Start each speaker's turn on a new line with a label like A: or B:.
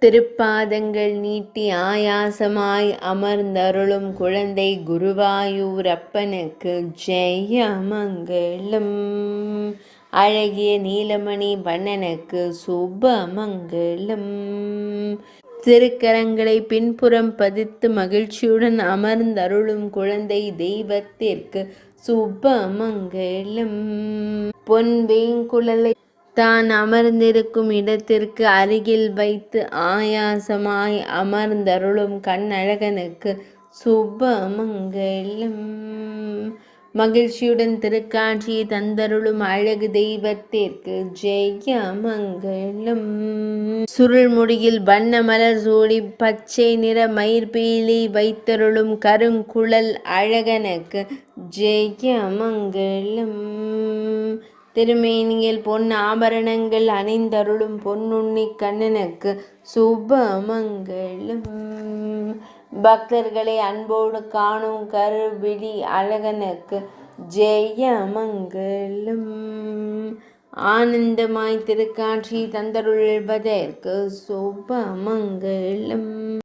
A: திருப்பாதங்கள் நீட்டி ஆயாசமாய் அமர்ந்தருளும் குழந்தை குருவாயூரப்பனுக்கு ஜெயமங்களம். அழகிய நீலமணி வண்ணனுக்கு சுபமங்களம். திருக்கரங்களை பின்புறம் பதித்து மகிழ்ச்சியுடன் அமர்ந்தருளும் குழந்தை தெய்வத்திற்கு சுபமங்களம். பொன்வேங்குழலை தான் அமர்ந்திருக்கும் இடத்திற்கு அருகில் வைத்து ஆயாசமாய் அமர்ந்தருளும் கண்ணழகனுக்கு சுபமங்களம். மகிழ்ச்சியுடன் திருக்காட்சியை தந்தருளும் அழகு தெய்வத்திற்கு ஜெயமங்களம். சுருள்முடியில் வண்ண மலர் சூடி பச்சை நிற மயிர்பீலி வைத்தருளும் கருங்குழல் அழகனுக்கு ஜெயமங்களம். திருமேனியில் பொன் ஆபரணங்கள் அணிந்தருளும் பொன்னுண்ணி கண்ணனுக்கு சுபமங்களம். பக்தர்களை அன்போடு காணும் கருவிழி அழகனுக்கு ஜெயமங்களம். ஆனந்தமாய் திருக்காட்சி தந்தருள்வதற்கு சுபமங்களம்.